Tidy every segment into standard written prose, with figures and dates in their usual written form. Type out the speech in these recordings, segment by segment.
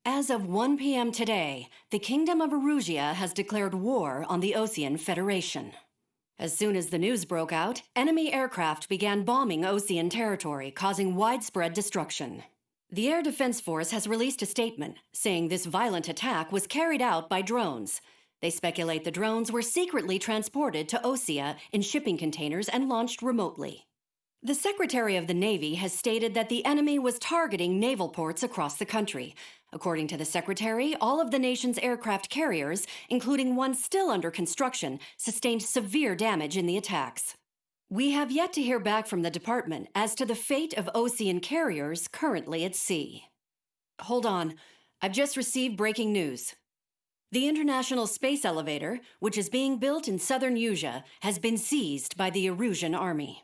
As of 1 p.m. today, the Kingdom of Erusea has declared war on the Osean Federation. As soon as the news broke out, enemy aircraft began bombing Osean territory, causing widespread destruction. The Air Defense Force has released a statement saying this violent attack was carried out by drones. They speculate the drones were secretly transported to Osea in shipping containers and launched remotely. The Secretary of the Navy has stated that the enemy was targeting naval ports across the country. According to the Secretary, all of the nation's aircraft carriers, including one still under construction, sustained severe damage in the attacks. We have yet to hear back from the department as to the fate of Osean carriers currently at sea. Hold on, I've just received breaking news. The International Space Elevator, which is being built in southern Usea, has been seized by the Erusian Army.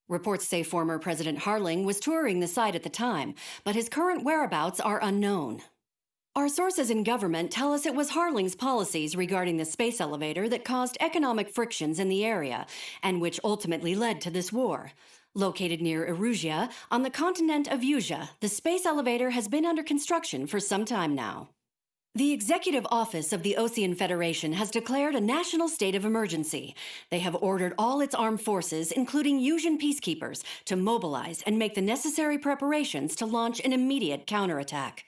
Reports say former President Harling was touring the site at the time, but his current whereabouts are unknown. Our sources in government tell us it was Harling's policies regarding the space elevator that caused economic frictions in the area, and which ultimately led to this war. Located near Erusea, on the continent of Usea, the space elevator has been under construction for some time now. The Executive Office of the Osean Federation has declared a national state of emergency. They have ordered all its armed forces, including Usean peacekeepers, to mobilize and make the necessary preparations to launch an immediate counterattack.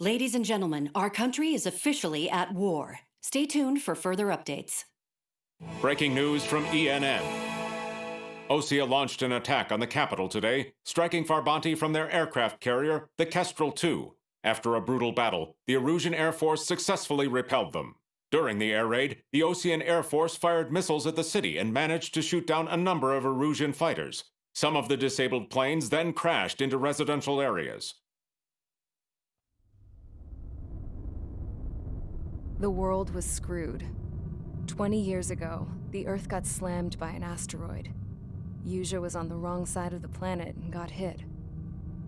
Ladies and gentlemen, our country is officially at war. Stay tuned for further updates. Breaking news from ENN. Osea launched an attack on the capital today, striking Farbanti from their aircraft carrier, the Kestrel II. After a brutal battle, the Erusian Air Force successfully repelled them. During the air raid, the Osean Air Force fired missiles at the city and managed to shoot down a number of Erusian fighters. Some of the disabled planes then crashed into residential areas. The world was screwed. 20 years ago, the Earth got slammed by an asteroid. Usea was on the wrong side of the planet and got hit.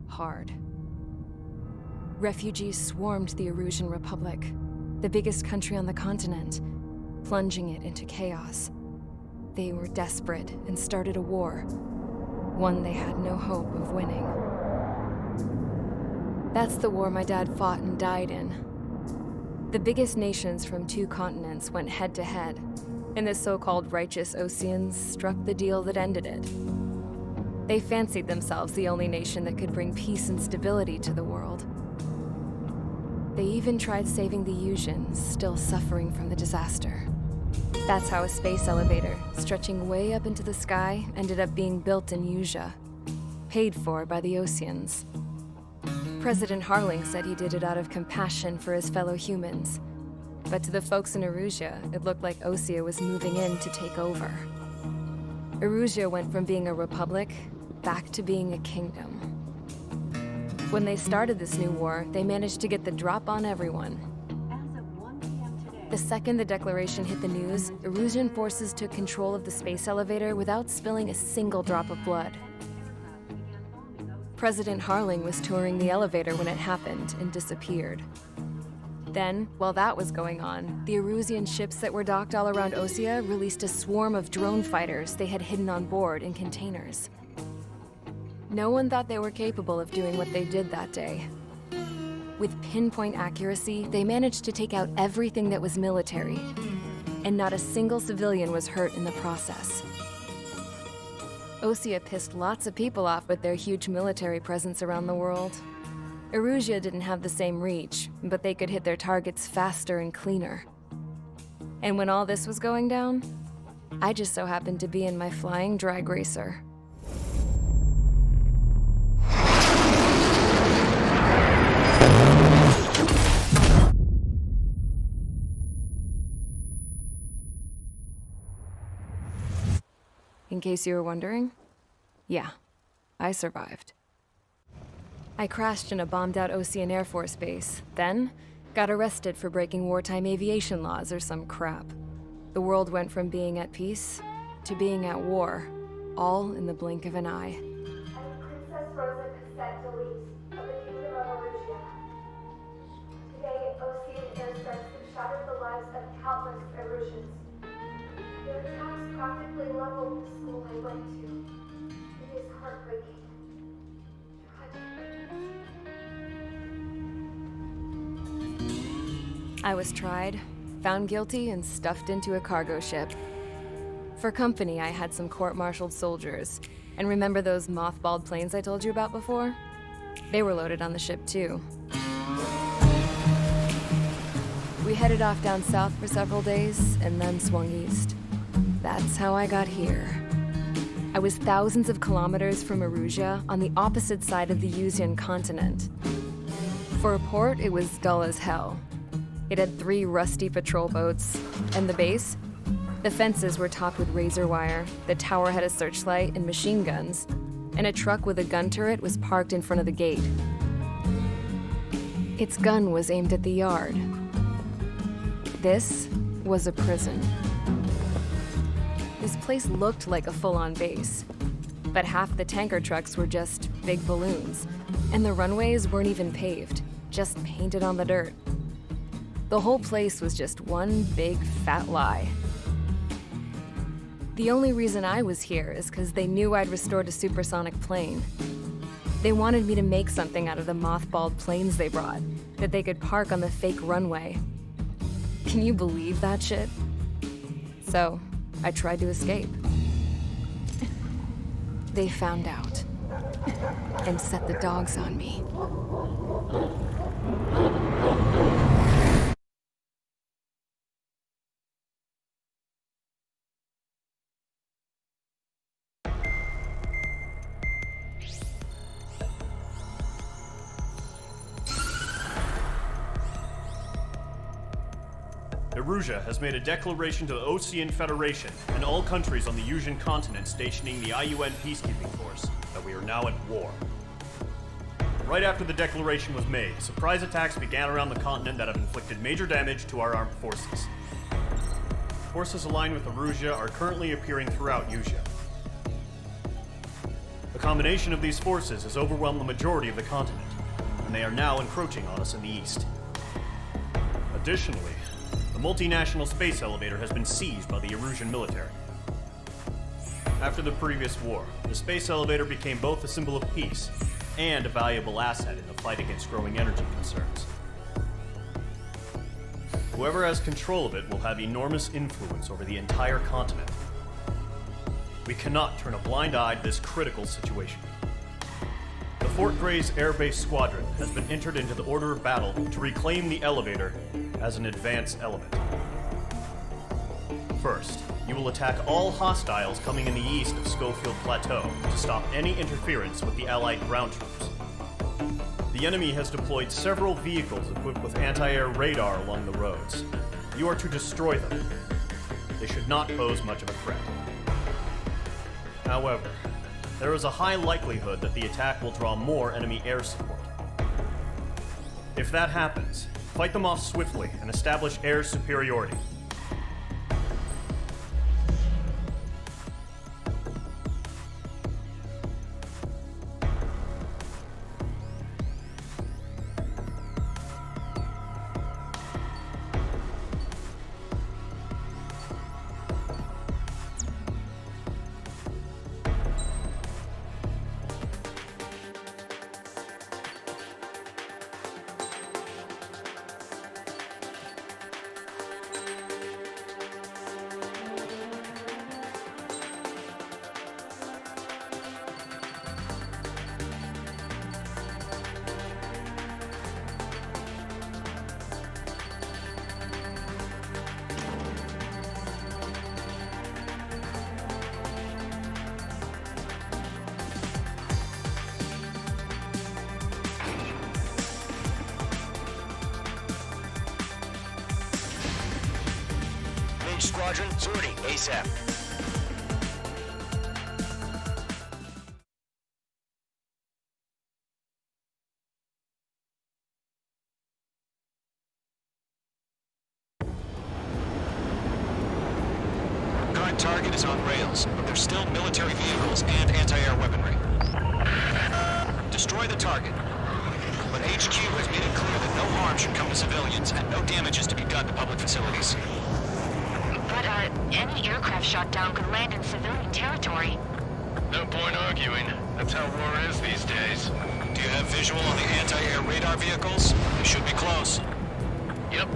Hard. Refugees swarmed the Erusian Republic, the biggest country on the continent, plunging it into chaos. They were desperate and started a war, one they had no hope of winning. That's the war my dad fought and died in. The biggest nations from 2 continents went head-to-head, and the so-called righteous Oseans struck the deal that ended it. They fancied themselves the only nation that could bring peace and stability to the world. They even tried saving the Useans, still suffering from the disaster. That's how a space elevator, stretching way up into the sky, ended up being built in Usea, paid for by the Oseans. President Harling said he did it out of compassion for his fellow humans. But to the folks in Erusea, it looked like Osea was moving in to take over. Erusea went from being a republic back to being a kingdom. When they started this new war, they managed to get the drop on everyone. As of 1 p.m. today, The second the declaration hit the news, Erusian forces took control of the space elevator without spilling a single drop of blood. President Harling was touring the elevator when it happened and disappeared. Then, while that was going on, the Erusian ships that were docked all around Osea released a swarm of drone fighters they had hidden on board in containers. No one thought they were capable of doing what they did that day. With pinpoint accuracy, they managed to take out everything that was military, and not a single civilian was hurt in the process. Osea pissed lots of people off with their huge military presence around the world. Erusea didn't have the same reach, but they could hit their targets faster and cleaner. And when all this was going down, I just so happened to be in my flying drag racer. In case you were wondering, yeah, I survived. I crashed in a bombed-out Osean Air Force base, then got arrested for breaking wartime aviation laws or some crap. The world went from being at peace to being at war, all in the blink of an eye. I'm Princess Rosa Cassette Delete of the Kingdom of Erusea. Today, Osean airstrikes have shattered the lives of countless Erusians. Their attacks practically leveled the school I went to. It is heartbreaking. Tragic. I was tried, found guilty, and stuffed into a cargo ship. For company, I had some court-martialed soldiers. And remember those mothballed planes I told you about before? They were loaded on the ship, too. We headed off down south for several days, and then swung east. That's how I got here. I was thousands of kilometers from Erusia, on the opposite side of the Usian continent. For a port, it was dull as hell. It had 3 rusty patrol boats, and the base? The fences were topped with razor wire, the tower had a searchlight and machine guns, and a truck with a gun turret was parked in front of the gate. Its gun was aimed at the yard. This was a prison. This place looked like a full-on base, but half the tanker trucks were just big balloons, and the runways weren't even paved, just painted on the dirt. The whole place was just one big fat lie. The only reason I was here is because they knew I'd restored a supersonic plane. They wanted me to make something out of the mothballed planes they brought, that they could park on the fake runway. Can you believe that shit? So, I tried to escape. They found out, and set the dogs on me. Erusia has made a declaration to the Osean Federation and all countries on the Usian continent stationing the IUN Peacekeeping Force that we are now at war. Right after the declaration was made, surprise attacks began around the continent that have inflicted major damage to our armed forces. Forces aligned with Erusia are currently appearing throughout Usia. The combination of these forces has overwhelmed the majority of the continent, and they are now encroaching on us in the east. Additionally, the multinational space elevator has been seized by the Erusian military. After the previous war, the space elevator became both a symbol of peace and a valuable asset in the fight against growing energy concerns. Whoever has control of it will have enormous influence over the entire continent. We cannot turn a blind eye to this critical situation. The Fort Greys Air Base Squadron has been entered into the order of battle to reclaim the elevator as an advance element. First, you will attack all hostiles coming in the east of Schofield Plateau to stop any interference with the Allied ground troops. The enemy has deployed several vehicles equipped with anti-air radar along the roads. You are to destroy them. They should not pose much of a threat. However, there is a high likelihood that the attack will draw more enemy air support. If that happens, fight them off swiftly and establish air superiority. Squadron, sortie, ASAP. Current target is on rails, but there's still military vehicles and anti-air weaponry. Destroy the target. But HQ has made it clear that no harm should come to civilians and no damage is to be done to public facilities. But, any aircraft shot down could land in civilian territory. No point arguing. That's how war is these days. Do you have visual on the anti-air radar vehicles? They should be close. Yep.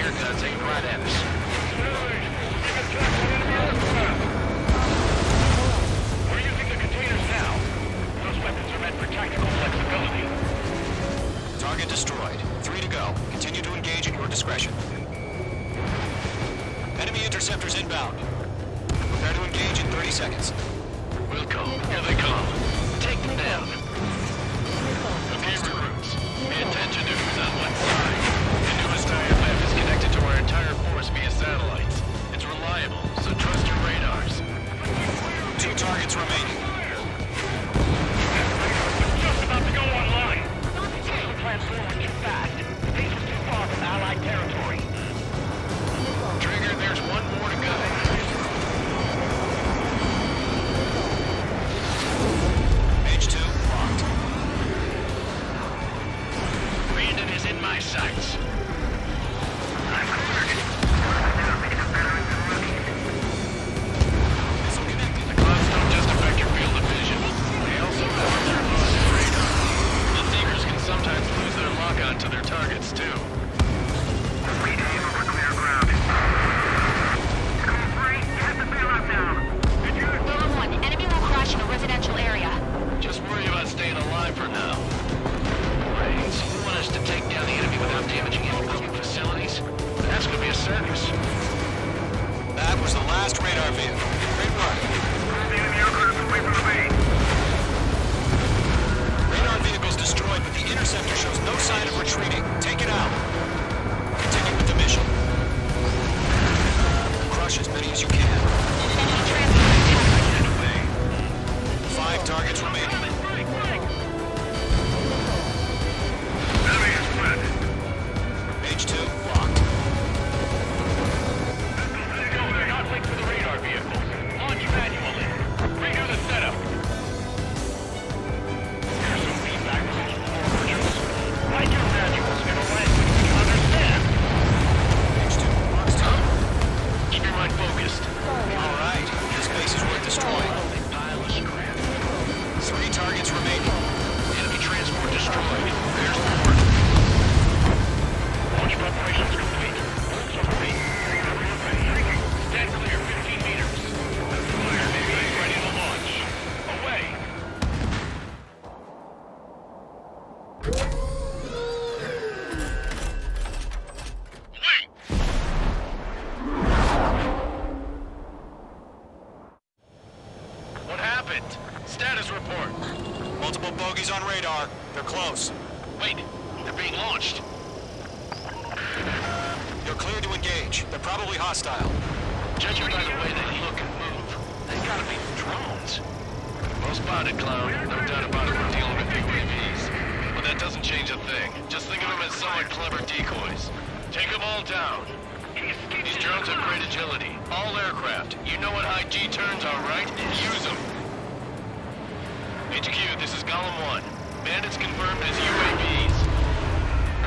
airguns aimed right at us. We're using the containers now. Those weapons are meant for tactical flexibility. Target destroyed. 3 to go. Continue to engage at your discretion. Enemy interceptors inbound. Prepare to engage in 30 seconds. We'll go. Here they come. Take them down. Okay, recruits. Pay attention to who's on what side. The newest IFF is connected to our entire force via satellites. It's reliable, so trust your radars. 2 targets remaining. Just about to go online. The plan's forward too fast. The base was too far from Allied territory. Trigger, there's 1 more to go. H2 locked. Brandon is in my sights. I'm Missile connected. The clouds don't just affect your field of vision. They also affect your positive radar. The Seekers can sometimes lose their lock-on to their targets, too. Golem 1, enemy will crash in a residential area. Just worry about staying alive for now. Brains, you want us to take down the enemy without damaging any public facilities? That's gonna be a circus. That was the last radar vehicle. Great work. Radar vehicle's destroyed, but the interceptor shows no sign of retreating. Take it out. Continue with the mission. Crush as many as you can. 5 targets remaining. H2 locked. Conflict with the radar vehicles. Launch manually. Redo the setup. Here's some feedback from those forwards. Write your manuals in a language we can understand. H2 locked. Keep your mind focused. All right. This base is worth destroying. Big pile of scrap. 3 targets remaining. Enemy transport destroyed. There's the port. Launch preparations complete. Bolts are ready. Stand clear 15 meters. Fire Navy ready to launch. Away. Wait! What happened? Status report. Multiple bogies on radar. They're close. Wait, they're being launched. You're clear to engage. They're probably hostile. Judging by the way they look and move, they gotta be drones. Well spotted, clown. No doubt about it, we're dealing with UAVs. But that doesn't change a thing. Just think of them as somewhat clever decoys. Take them all down. These drones have great agility. All aircraft. You know what high G turns are, right? Use them. HQ, this is Golem 1. Bandits confirmed as UAVs.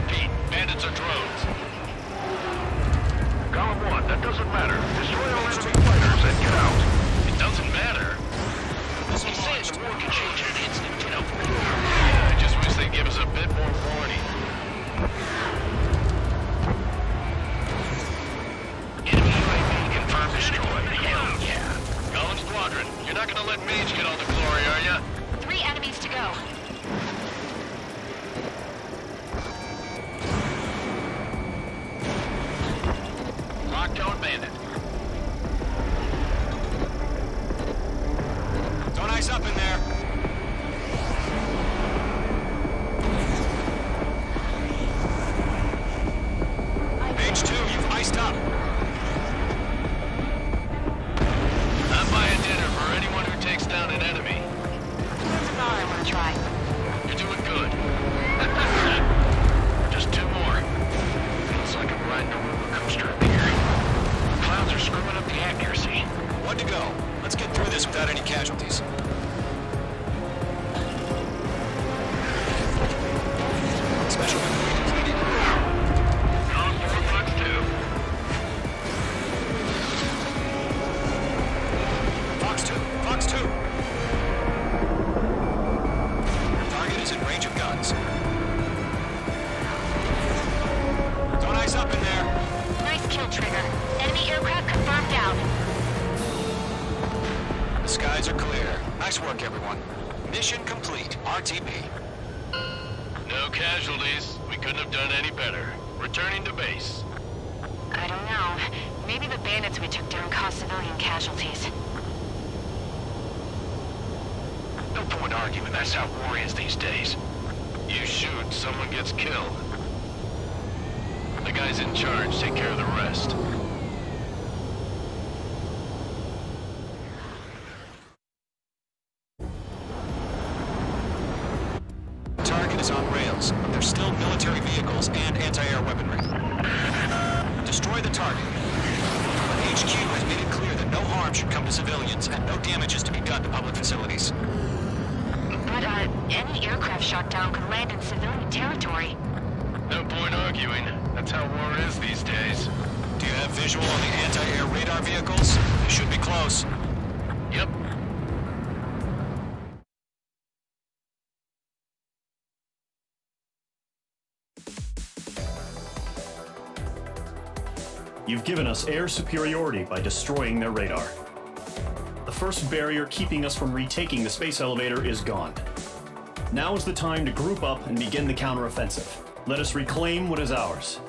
Repeat, bandits are drones. Golem 1, that doesn't matter. Destroy all enemy fighters and get out. It doesn't matter? As I'm saying, the war can change in an instant, you know? Yeah, I just wish they'd give us a bit more warning. Enemy UAV confirmed destroyed. Hell yeah. Golem Squadron, you're not gonna let Mage get all the glory, are ya? 3 enemies to go. Lockdown bandit. Don't ice up in there. H2, you've iced up. I'm buying dinner for anyone who takes down an enemy. That's about all I want to try. You're doing good. Just 2 more. Feels like I'm riding a roller coaster up here. Clouds are screwing up the accuracy. 1 to go. Let's get through this without any casualties. Special delivery completed. Calm for Fox 2. are clear. Nice work, everyone. Mission complete. RTB. No casualties. We couldn't have done any better. Returning to base. I don't know. Maybe the bandits we took down caused civilian casualties. No point arguing. That's how war is these days. You shoot, someone gets killed. The guys in charge take care of the rest. Target is on rails, but there's still military vehicles and anti-air weaponry. Destroy the target. But HQ has made it clear that no harm should come to civilians and no damage is to be done to public facilities. But, any aircraft shot down could land in civilian territory. No point arguing. That's how war is these days. Do you have visual on the anti-air radar vehicles? They should be close. Yep. You've given us air superiority by destroying their radar. The first barrier keeping us from retaking the space elevator is gone. Now is the time to group up and begin the counteroffensive. Let us reclaim what is ours.